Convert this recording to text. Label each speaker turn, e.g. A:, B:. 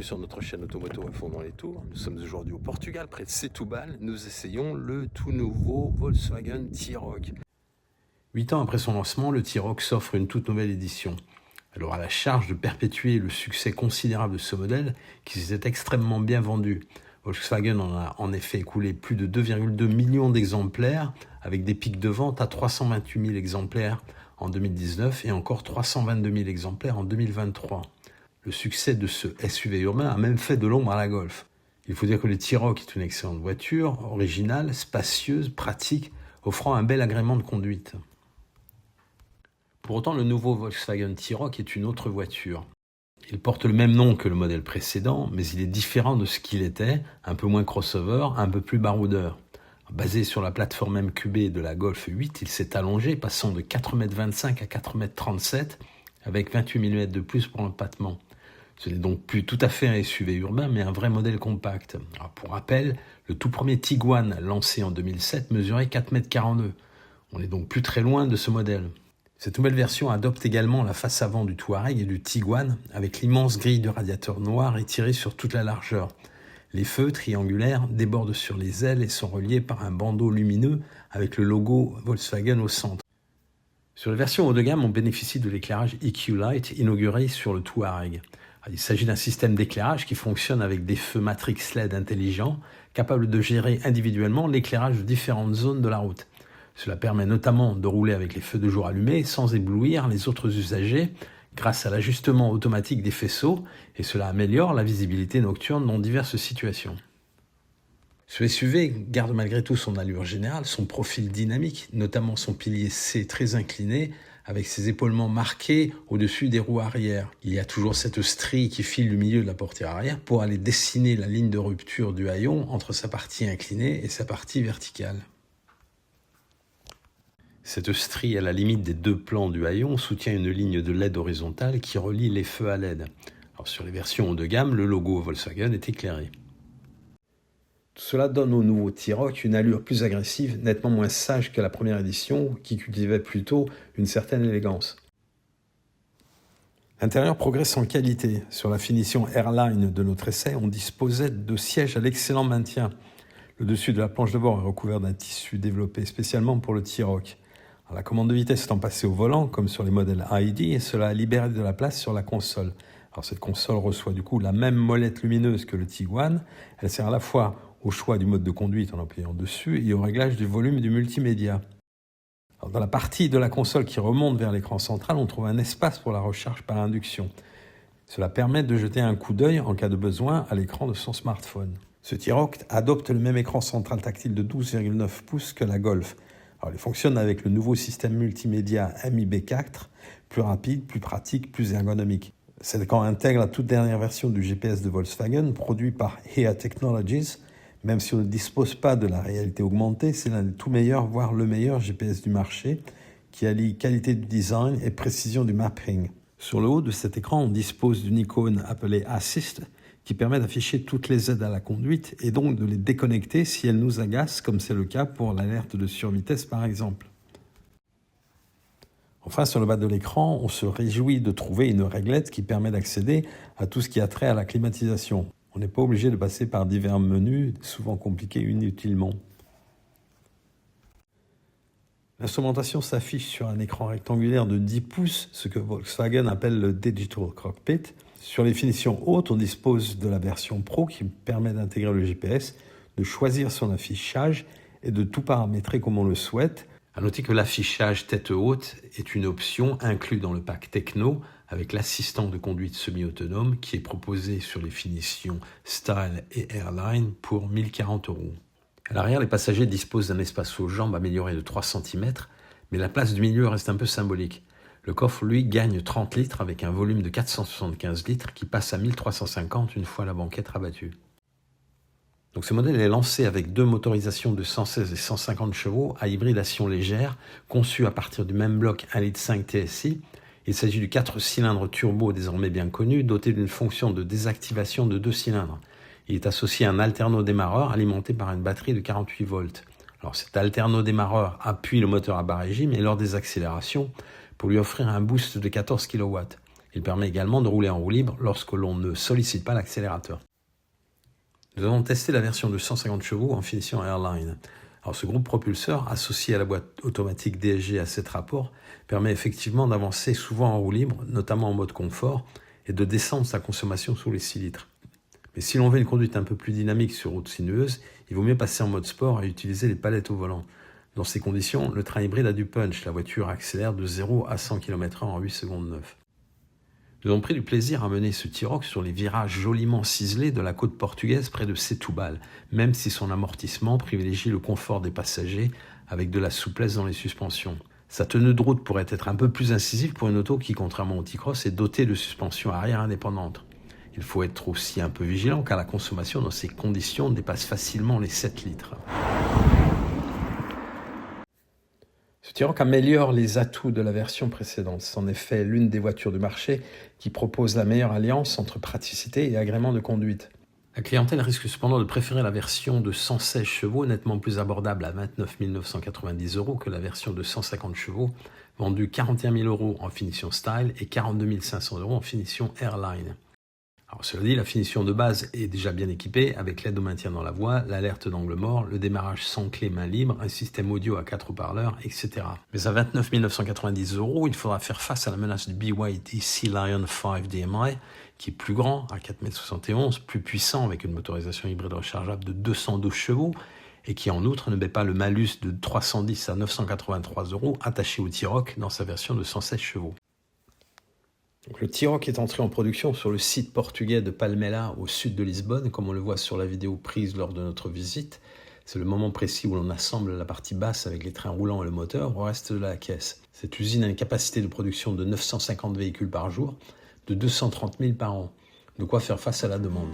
A: sur notre chaîne Automoto à fond dans les tours. Nous sommes aujourd'hui au Portugal, près de Setúbal. Nous essayons le tout nouveau Volkswagen T-Roc. 8 ans après son lancement, le T-Roc s'offre une toute nouvelle édition. Elle aura la charge de perpétuer le succès considérable de ce modèle qui s'était extrêmement bien vendu. Volkswagen en a en effet écoulé plus de 2,2 millions d'exemplaires avec des pics de vente à 328 000 exemplaires en 2019 et encore 322 000 exemplaires en 2023. Le succès de ce SUV urbain a même fait de l'ombre à la Golf. Il faut dire que le T-Roc est une excellente voiture, originale, spacieuse, pratique, offrant un bel agrément de conduite. Pour autant, le nouveau Volkswagen T-Roc est une autre voiture. Il porte le même nom que le modèle précédent, mais il est différent de ce qu'il était, un peu moins crossover, un peu plus baroudeur. Basé sur la plateforme MQB de la Golf 8, il s'est allongé, passant de 4,25 m à 4,37 m, avec 28 mm de plus pour l'empattement. Ce n'est donc plus tout à fait un SUV urbain, mais un vrai modèle compact. Alors, pour rappel, le tout premier Tiguan, lancé en 2007, mesurait 4,42 m. On est donc plus très loin de ce modèle. Cette nouvelle version adopte également la face avant du Touareg et du Tiguan, avec l'immense grille de radiateur noir étirée sur toute la largeur. Les feux triangulaires débordent sur les ailes et sont reliés par un bandeau lumineux avec le logo Volkswagen au centre. Sur les versions haut de gamme, on bénéficie de l'éclairage EQ Light inauguré sur le Touareg. Il s'agit d'un système d'éclairage qui fonctionne avec des feux Matrix LED intelligents, capables de gérer individuellement l'éclairage de différentes zones de la route. Cela permet notamment de rouler avec les feux de jour allumés sans éblouir les autres usagers grâce à l'ajustement automatique des faisceaux et cela améliore la visibilité nocturne dans diverses situations. Ce SUV garde malgré tout son allure générale, son profil dynamique, notamment son pilier C très incliné avec ses épaulements marqués au-dessus des roues arrière. Il y a toujours cette strie qui file du milieu de la portière arrière pour aller dessiner la ligne de rupture du haillon entre sa partie inclinée et sa partie verticale. Cette strie à la limite des deux plans du haillon soutient une ligne de LED horizontale qui relie les feux à LED. Alors sur les versions haut de gamme, le logo Volkswagen est éclairé. Tout cela donne au nouveau T-Roc une allure plus agressive, nettement moins sage que la première édition, qui cultivait plutôt une certaine élégance. L'intérieur progresse en qualité. Sur la finition Airline de notre essai, on disposait de sièges à l'excellent maintien. Le dessus de la planche de bord est recouvert d'un tissu développé spécialement pour le T-Roc. La commande de vitesse étant passée au volant, comme sur les modèles ID, et cela a libéré de la place sur la console. Alors cette console reçoit du coup la même molette lumineuse que le Tiguan. Elle sert à la fois au choix du mode de conduite en appuyant dessus et au réglage du volume du multimédia. Alors, dans la partie de la console qui remonte vers l'écran central, on trouve un espace pour la recharge par induction. Cela permet de jeter un coup d'œil en cas de besoin à l'écran de son smartphone. Ce T-Roc adopte le même écran central tactile de 12,9 pouces que la Golf. Alors, il fonctionne avec le nouveau système multimédia MIB4, plus rapide, plus pratique, plus ergonomique. Cet écran intègre la toute dernière version du GPS de Volkswagen, produit par HEA Technologies. Même si on ne dispose pas de la réalité augmentée, c'est l'un des tout meilleurs, voire le meilleur GPS du marché, qui allie qualité du design et précision du mapping. Sur le haut de cet écran, on dispose d'une icône appelée Assist, qui permet d'afficher toutes les aides à la conduite et donc de les déconnecter si elles nous agacent, comme c'est le cas pour l'alerte de survitesse par exemple. Enfin, sur le bas de l'écran, on se réjouit de trouver une réglette qui permet d'accéder à tout ce qui a trait à la climatisation. On n'est pas obligé de passer par divers menus, souvent compliqués inutilement. L'instrumentation s'affiche sur un écran rectangulaire de 10 pouces, ce que Volkswagen appelle le Digital Cockpit. Sur les finitions hautes, on dispose de la version Pro qui permet d'intégrer le GPS, de choisir son affichage et de tout paramétrer comme on le souhaite. À noter que l'affichage tête haute est une option inclue dans le pack Techno avec l'assistant de conduite semi-autonome qui est proposé sur les finitions Style et Airline pour 1 040 €. À l'arrière, les passagers disposent d'un espace aux jambes amélioré de 3 cm, mais la place du milieu reste un peu symbolique. Le coffre, lui, gagne 30 litres avec un volume de 475 litres qui passe à 1350 une fois la banquette rabattue. Donc ce modèle est lancé avec deux motorisations de 116 et 150 chevaux à hybridation légère, conçues à partir du même bloc 1,5 litre TSI. Il s'agit du 4 cylindres turbo désormais bien connu, doté d'une fonction de désactivation de 2 cylindres. Il est associé à un alterno-démarreur alimenté par une batterie de 48 volts. Alors cet alterno-démarreur appuie le moteur à bas régime et lors des accélérations pour lui offrir un boost de 14 kW. Il permet également de rouler en roue libre lorsque l'on ne sollicite pas l'accélérateur. Nous avons testé la version de 150 chevaux en finition Airline. Alors ce groupe propulseur, associé à la boîte automatique DSG à 7 rapports, permet effectivement d'avancer souvent en roue libre, notamment en mode confort, et de descendre sa consommation sous les 6 litres. Mais si l'on veut une conduite un peu plus dynamique sur route sinueuse, il vaut mieux passer en mode sport et utiliser les palettes au volant. Dans ces conditions, le train hybride a du punch. La voiture accélère de 0 à 100 km/h en 8 secondes 9. Nous avons pris du plaisir à mener ce T-Roc sur les virages joliment ciselés de la côte portugaise près de Setúbal, même si son amortissement privilégie le confort des passagers avec de la souplesse dans les suspensions. Sa tenue de route pourrait être un peu plus incisive pour une auto qui, contrairement au T-Cross, est dotée de suspensions arrière indépendantes. Il faut être aussi un peu vigilant car la consommation dans ces conditions dépasse facilement les 7 litres. Ce T-Roc améliore les atouts de la version précédente. C'est en effet l'une des voitures du marché qui propose la meilleure alliance entre praticité et agrément de conduite. La clientèle risque cependant de préférer la version de 116 chevaux, nettement plus abordable à 29 990 € que la version de 150 chevaux, vendue 41 000 € en finition Style et 42 500 € en finition Airline. Alors, cela dit, la finition de base est déjà bien équipée avec l'aide au maintien dans la voie, l'alerte d'angle mort, le démarrage sans clé main libre, un système audio à 4 haut-parleurs, etc. Mais à 29 990 €, il faudra faire face à la menace du BYD Sea Lion 5 DMI, qui est plus grand, à 4,71 m, plus puissant avec une motorisation hybride rechargeable de 212 chevaux, et qui en outre ne met pas le malus de 310 à 983 € attaché au T-Roc dans sa version de 116 chevaux. Donc, le T-Roc est entré en production sur le site portugais de Palmela au sud de Lisbonne, comme on le voit sur la vidéo prise lors de notre visite. C'est le moment précis où l'on assemble la partie basse avec les trains roulants et le moteur au reste de la caisse. Cette usine a une capacité de production de 950 véhicules par jour, de 230 000 par an. De quoi faire face à la demande.